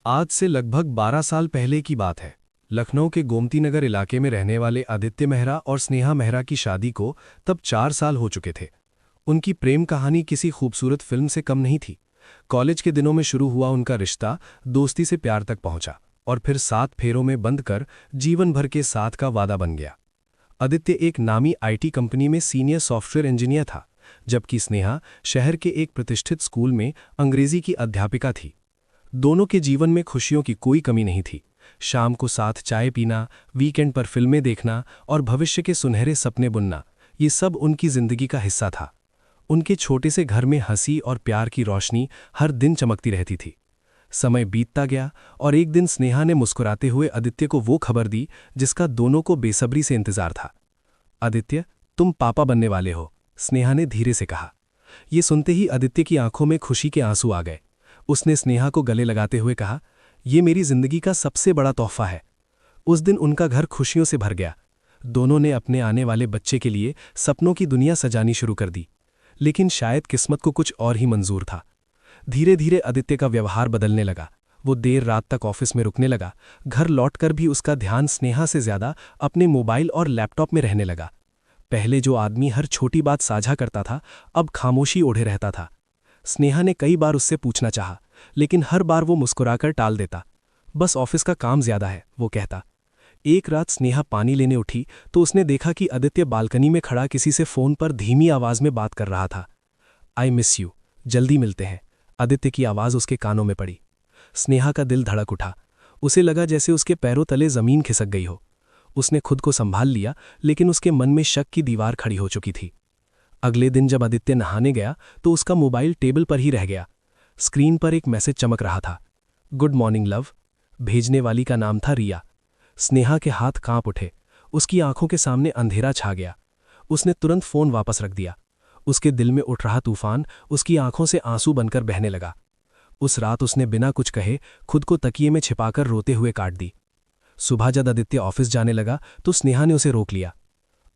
आज से लगभग 12 साल पहले की बात है। लखनऊ के गोमती नगर इलाके में रहने वाले आदित्य मेहरा और स्नेहा मेहरा की शादी को तब 4 साल हो चुके थे। उनकी प्रेम कहानी किसी खूबसूरत फिल्म से कम नहीं थी। कॉलेज के दिनों में शुरू हुआ उनका रिश्ता दोस्ती से प्यार तक पहुंचा और फिर 7 फेरों में बंद कर जीवन भर के साथ का वादा बन गया। आदित्य एक नामी आईटी कंपनी में सीनियर सॉफ्टवेयर इंजीनियर था, जबकि स्नेहा शहर के एक प्रतिष्ठित स्कूल में अंग्रेजी की अध्यापिका थी। दोनों के जीवन में खुशियों की कोई कमी नहीं थी। शाम को साथ चाय पीना, वीकेंड पर फिल्में देखना और भविष्य के सुनहरे सपने बुनना, ये सब उनकी जिंदगी का हिस्सा था। उनके छोटे से घर में हंसी और प्यार की रोशनी हर दिन चमकती रहती थी। समय बीतता गया और एक दिन स्नेहा ने मुस्कुराते हुए आदित्य को वो खबर दी जिसका दोनों को बेसब्री से इंतजार था। आदित्य, तुम पापा बनने वाले हो, स्नेहा ने धीरे से कहा। ये सुनते ही आदित्य की आंखों में खुशी के आंसू आ गए। उसने स्नेहा को गले लगाते हुए कहा, यह मेरी जिंदगी का सबसे बड़ा तोहफा है। उस दिन उनका घर खुशियों से भर गया। दोनों ने अपने आने वाले बच्चे के लिए सपनों की दुनिया सजानी शुरू कर दी। लेकिन शायद किस्मत को कुछ और ही मंजूर था। धीरे धीरे आदित्य का व्यवहार बदलने लगा। वो देर रात तक ऑफिस में रुकने लगा। घर लौटकर भी उसका ध्यान स्नेहा से ज्यादा अपने मोबाइल और लैपटॉप में रहने लगा। पहले जो आदमी हर छोटी बात साझा करता था, अब खामोशी ओढ़े रहता था। स्नेहा ने कई बार उससे पूछना चाहा, लेकिन हर बार वो मुस्कुराकर टाल देता। बस ऑफिस का काम ज्यादा है, वो कहता। एक रात स्नेहा पानी लेने उठी तो उसने देखा कि आदित्य बालकनी में खड़ा किसी से फोन पर धीमी आवाज में बात कर रहा था। आई मिस यू, जल्दी मिलते हैं, आदित्य की आवाज उसके कानों में पड़ी। स्नेहा का दिल धड़क उठा। उसे लगा जैसे उसके पैरों तले जमीन खिसक गई हो। उसने खुद को संभाल लिया, लेकिन उसके मन में शक की दीवार खड़ी हो चुकी थी। अगले दिन जब आदित्य नहाने गया तो उसका मोबाइल टेबल पर ही रह गया। स्क्रीन पर एक मैसेज चमक रहा था, गुड मॉर्निंग लव। भेजने वाली का नाम था रिया। स्नेहा के हाथ कांप उठे। उसकी आंखों के सामने अंधेरा छा गया। उसने तुरंत फोन वापस रख दिया। उसके दिल में उठ रहा तूफान उसकी आंखों से आंसू बनकर बहने लगा। उस रात उसने बिना कुछ कहे खुद को तकिए में छिपाकर रोते हुए काट दी। सुबह जब आदित्य ऑफिस जाने लगा तो स्नेहा ने उसे रोक लिया।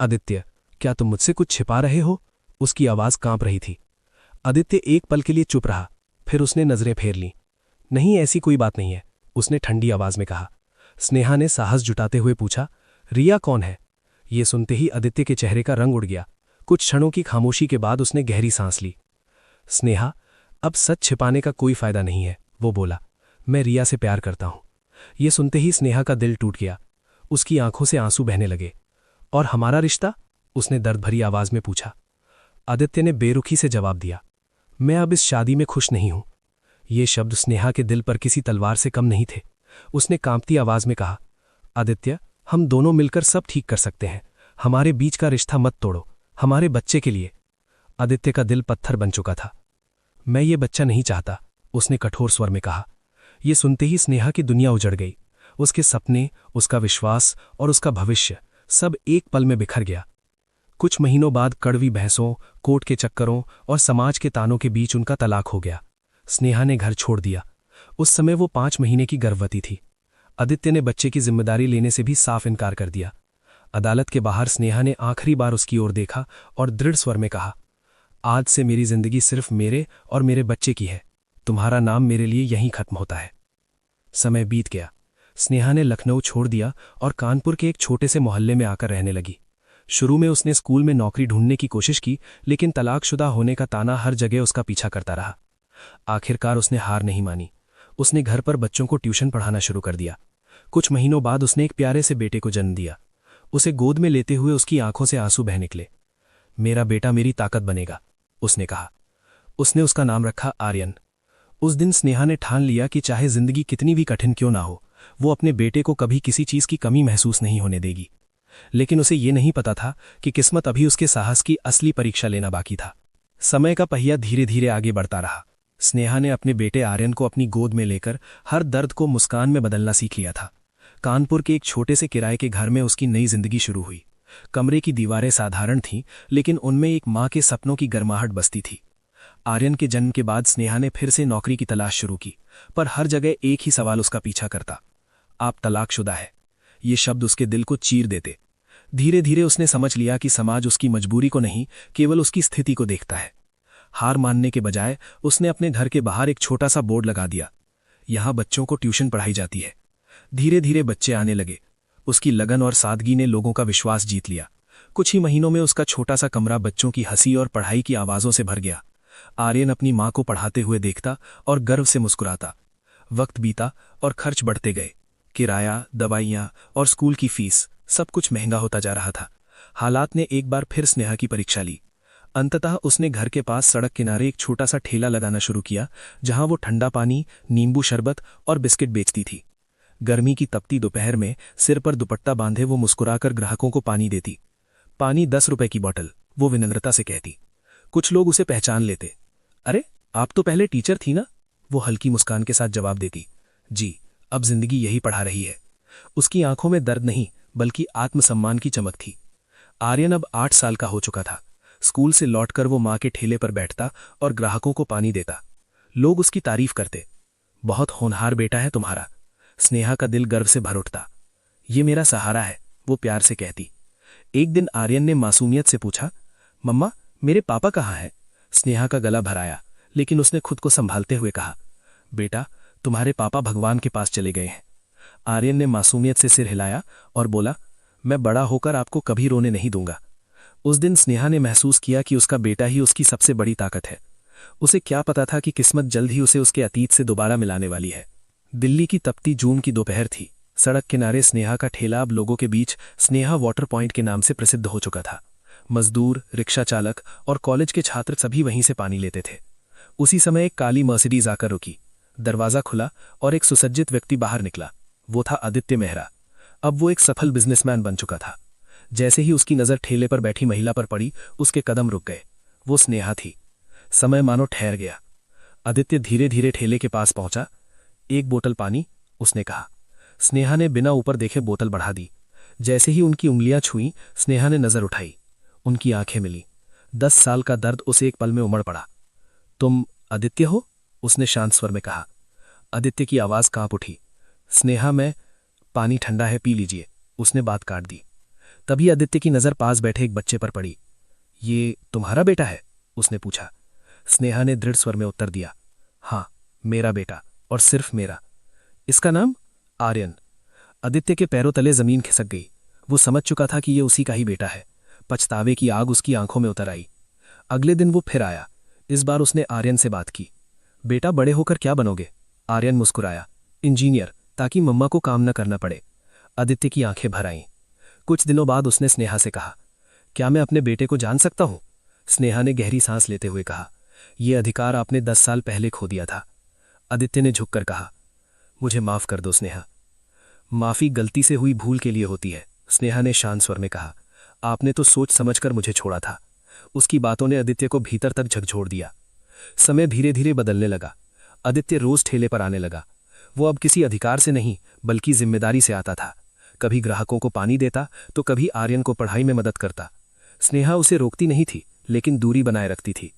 आदित्य, क्या तुम मुझसे कुछ छिपा रहे हो? उसकी आवाज कांप रही थी। आदित्य एक पल के लिए चुप रहा, फिर उसने नजरें फेर लीं। नहीं, ऐसी कोई बात नहीं है, उसने ठंडी आवाज में कहा। स्नेहा ने साहस जुटाते हुए पूछा, रिया कौन है? ये सुनते ही आदित्य के चेहरे का रंग उड़ गया। कुछ क्षणों की खामोशी के बाद उसने गहरी सांस ली। स्नेहा, अब सच छिपाने का कोई फायदा नहीं है, वो बोला। मैं रिया से प्यार करता हूं। ये सुनते ही स्नेहा का दिल टूट गया। उसकी आंखों से आंसू बहने लगे। और हमारा रिश्ता? उसने दर्द भरी आवाज में पूछा। आदित्य ने बेरुखी से जवाब दिया, मैं अब इस शादी में खुश नहीं हूं। ये शब्द स्नेहा के दिल पर किसी तलवार से कम नहीं थे। उसने कांपती आवाज में कहा, आदित्य, हम दोनों मिलकर सब ठीक कर सकते हैं। हमारे बीच का रिश्ता मत तोड़ो, हमारे बच्चे के लिए। आदित्य का दिल पत्थर बन चुका था। मैं ये बच्चा नहीं चाहता, उसने कठोर स्वर में कहा। ये सुनते ही स्नेहा की दुनिया उजड़ गई। उसके सपने, उसका विश्वास और उसका भविष्य सब एक पल में बिखर गया। कुछ महीनों बाद कड़वी बहसों, कोर्ट के चक्करों और समाज के तानों के बीच उनका तलाक हो गया। स्नेहा ने घर छोड़ दिया। उस समय वो 5 महीने की गर्भवती थी। आदित्य ने बच्चे की जिम्मेदारी लेने से भी साफ इनकार कर दिया। अदालत के बाहर स्नेहा ने आखिरी बार उसकी ओर देखा और दृढ़ स्वर में कहा, आज से मेरी जिंदगी सिर्फ मेरे और मेरे बच्चे की है। तुम्हारा नाम मेरे लिए यहीं खत्म होता है। समय बीत गया। स्नेहा ने लखनऊ छोड़ दिया और कानपुर के एक छोटे से मोहल्ले में आकर रहने लगी। शुरू में उसने स्कूल में नौकरी ढूंढने की कोशिश की, लेकिन तलाकशुदा होने का ताना हर जगह उसका पीछा करता रहा। आखिरकार उसने हार नहीं मानी। उसने घर पर बच्चों को ट्यूशन पढ़ाना शुरू कर दिया। कुछ महीनों बाद उसने एक प्यारे से बेटे को जन्म दिया। उसे गोद में लेते हुए उसकी आंखों से आंसू बह निकले। मेरा बेटा मेरी ताकत बनेगा, उसने कहा। उसने उसका नाम रखा आर्यन। उस दिन स्नेहा ने ठान लिया कि चाहे जिंदगी कितनी भी कठिन क्यों ना हो, वो अपने बेटे को कभी किसी चीज की कमी महसूस नहीं होने देगी। लेकिन उसे ये नहीं पता था कि किस्मत अभी उसके साहस की असली परीक्षा लेना बाकी था। समय का पहिया धीरे धीरे आगे बढ़ता रहा। स्नेहा ने अपने बेटे आर्यन को अपनी गोद में लेकर हर दर्द को मुस्कान में बदलना सीख लिया था। कानपुर के एक छोटे से किराए के घर में उसकी नई जिंदगी शुरू हुई। कमरे की दीवारें साधारण थीं, लेकिन उनमें एक माँ के सपनों की गर्माहट बसती थी। आर्यन के जन्म के बाद स्नेहा ने फिर से नौकरी की तलाश शुरू की, पर हर जगह एक ही सवाल उसका पीछा करता, आप तलाकशुदा है। ये शब्द उसके दिल को चीर देते। धीरे धीरे उसने समझ लिया कि समाज उसकी मजबूरी को नहीं, केवल उसकी स्थिति को देखता है। हार मानने के बजाय उसने अपने घर के बाहर एक छोटा सा बोर्ड लगा दिया, यहाँ बच्चों को ट्यूशन पढ़ाई जाती है। धीरे धीरे बच्चे आने लगे। उसकी लगन और सादगी ने लोगों का विश्वास जीत लिया। कुछ ही महीनों में उसका छोटा सा कमरा बच्चों की हंसी और पढ़ाई की आवाज़ों से भर गया। आर्यन अपनी माँ को पढ़ाते हुए देखता और गर्व से मुस्कुराता। वक्त बीता और खर्च बढ़ते गए। किराया, दवाइयाँ और स्कूल की फीस, सब कुछ महंगा होता जा रहा था। हालात ने एक बार फिर स्नेहा की परीक्षा ली। अंततः उसने घर के पास सड़क किनारे एक छोटा सा ठेला लगाना शुरू किया, जहां वो ठंडा पानी, नींबू शरबत और बिस्किट बेचती थी। गर्मी की तपती दोपहर में सिर पर दुपट्टा बांधे वो मुस्कुराकर ग्राहकों को पानी देती। पानी 10 रुपए की बोतल, वो विनम्रता से कहती। कुछ लोग उसे पहचान लेते। अरे, आप तो पहले टीचर थी ना? वो हल्की मुस्कान के साथ जवाब देती। जी, अब जिंदगी यही पढ़ा रही है। उसकी आंखों में दर्द नहीं, बल्कि आत्मसम्मान की चमक थी। आर्यन अब 8 साल का हो चुका था। स्कूल से लौटकर वो माँ के ठेले पर बैठता और ग्राहकों को पानी देता। लोग उसकी तारीफ करते। बहुत होनहार बेटा है तुम्हारा। स्नेहा का दिल गर्व से भर उठता। ये मेरा सहारा है, वो प्यार से कहती। एक दिन आर्यन ने मासूमियत से पूछा, मम्मा, मेरे पापा कहाँ हैं? स्नेहा का गला भर आया, लेकिन उसने खुद को संभालते हुए कहा, बेटा, तुम्हारे पापा भगवान के पास चले गए हैं। आर्यन ने मासूमियत से सिर हिलाया और बोला, मैं बड़ा होकर आपको कभी रोने नहीं दूंगा। उस दिन स्नेहा ने महसूस किया कि उसका बेटा ही उसकी सबसे बड़ी ताकत है। उसे क्या पता था कि किस्मत जल्द ही उसे उसके अतीत से दोबारा मिलाने वाली है। दिल्ली की तपती जून की दोपहर थी। सड़क किनारे स्नेहा का ठेला अब लोगों के बीच स्नेहा वाटर पॉइंट के नाम से प्रसिद्ध हो चुका था। मजदूर, रिक्शा चालक और कॉलेज के छात्र सभी वहीं से पानी लेते थे। उसी समय एक काली मर्सिडीज आकर रुकी। दरवाजा खुला और एक सुसज्जित व्यक्ति बाहर निकला। वो था आदित्य मेहरा। अब वो एक सफल बिजनेसमैन बन चुका था। जैसे ही उसकी नजर ठेले पर बैठी महिला पर पड़ी, उसके कदम रुक गए। वो स्नेहा थी। समय मानो ठहर गया। आदित्य धीरे धीरे ठेले के पास पहुंचा। एक बोतल पानी, उसने कहा। स्नेहा ने बिना ऊपर देखे बोतल बढ़ा दी। जैसे ही उनकी उंगलियां छुईं, स्नेहा ने नजर उठाई। उनकी आंखें मिली। 10 साल का दर्द उसे एक पल में उमड़ पड़ा। तुम आदित्य हो? उसने शांत स्वर में कहा। आदित्य की आवाज कांप उठी। स्नेहा, मैं, पानी ठंडा है, पी लीजिए। उसने बात काट दी। तभी आदित्य की नजर पास बैठे एक बच्चे पर पड़ी। ये तुम्हारा बेटा है? उसने पूछा। स्नेहा ने दृढ़ स्वर में उत्तर दिया, हाँ, मेरा बेटा, और सिर्फ मेरा। इसका नाम? आर्यन। आदित्य के पैरों तले जमीन खिसक गई। वो समझ चुका था कि ये उसी का ही बेटा है। पछतावे की आग उसकी आंखों में उतर आई। अगले दिन वो फिर आया। इस बार उसने आर्यन से बात की। बेटा, बड़े होकर क्या बनोगे? आर्यन मुस्कुराया, इंजीनियर, ताकि मम्मा को काम न करना पड़े। आदित्य की आंखें भर आईं। कुछ दिनों बाद उसने स्नेहा से कहा, क्या मैं अपने बेटे को जान सकता हूं? स्नेहा ने गहरी सांस लेते हुए कहा, यह अधिकार आपने 10 साल पहले खो दिया था। आदित्य ने झुककर कहा, मुझे माफ कर दो स्नेहा। माफी गलती से हुई भूल के लिए होती है, स्नेहा ने शांत स्वर में कहा। आपने तो सोच समझकर मुझे छोड़ा था। उसकी बातों ने आदित्य को भीतर तक झकझोर दिया। समय धीरे धीरे बदलने लगा। आदित्य रोज ठेले पर आने लगा। वो अब किसी अधिकार से नहीं, बल्कि जिम्मेदारी से आता था। कभी ग्राहकों को पानी देता, तो कभी आर्यन को पढ़ाई में मदद करता। स्नेहा उसे रोकती नहीं थी, लेकिन दूरी बनाए रखती थी।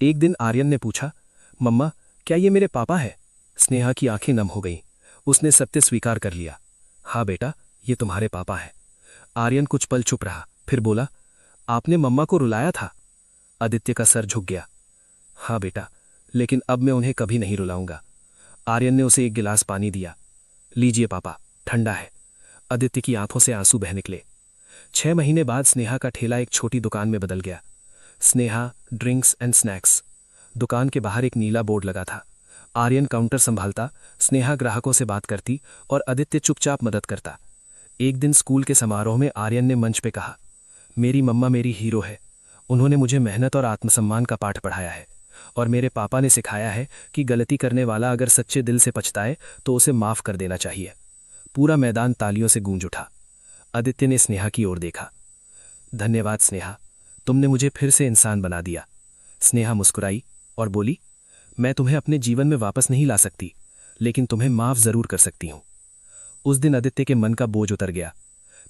एक दिन आर्यन ने पूछा, मम्मा, क्या ये मेरे पापा है? स्नेहा की आंखें नम हो गईं। उसने सत्य स्वीकार कर लिया, हाँ बेटा, ये तुम्हारे पापा हैं। आर्यन कुछ पल चुप रहा, फिर बोला, आपने मम्मा को रुलाया था? आदित्य का सर झुक गया। हाँ बेटा, लेकिन अब मैं उन्हें कभी नहीं रुलाऊंगा। आर्यन ने उसे एक गिलास पानी दिया। लीजिए पापा, ठंडा है। आदित्य की आंखों से आंसू बह निकले। 6 महीने बाद स्नेहा का ठेला एक छोटी दुकान में बदल गया। Sneha drinks and snacks. दुकान के बाहर एक नीला बोर्ड लगा था। आर्यन काउंटर संभालता, स्नेहा ग्राहकों से बात करती और आदित्य चुपचाप मदद करता। एक दिन स्कूल के समारोह में आर्यन ने मंच पे कहा, मेरी मम्मा मेरी हीरो है। उन्होंने मुझे मेहनत और आत्मसम्मान का पाठ पढ़ाया है, और मेरे पापा ने सिखाया है कि गलती करने वाला अगर सच्चे दिल से पछताए तो उसे माफ कर देना चाहिए। पूरा मैदान तालियों से गूंज उठा। आदित्य ने स्नेहा की ओर देखा। धन्यवाद स्नेहा, तुमने मुझे फिर से इंसान बना दिया। स्नेहा मुस्कुराई और बोली, मैं तुम्हें अपने जीवन में वापस नहीं ला सकती, लेकिन तुम्हें माफ जरूर कर सकती हूं। उस दिन आदित्य के मन का बोझ उतर गया।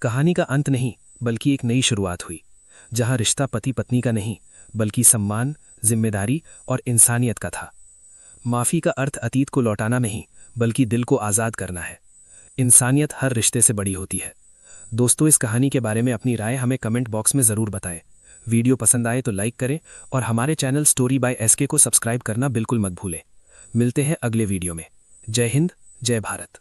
कहानी का अंत नहीं, बल्कि एक नई शुरुआत हुई, जहां रिश्ता पति पत्नी का नहीं, बल्कि सम्मान, जिम्मेदारी और इंसानियत का था। माफी का अर्थ अतीत को लौटाना नहीं, बल्कि दिल को आजाद करना है। इंसानियत हर रिश्ते से बड़ी होती है। दोस्तों, इस कहानी के बारे में अपनी राय हमें कमेंट बॉक्स में जरूर बताएं। वीडियो पसंद आए तो लाइक करें और हमारे चैनल स्टोरी बाय एसके को सब्सक्राइब करना बिल्कुल मत भूलें। मिलते हैं अगले वीडियो में। जय हिंद, जय भारत।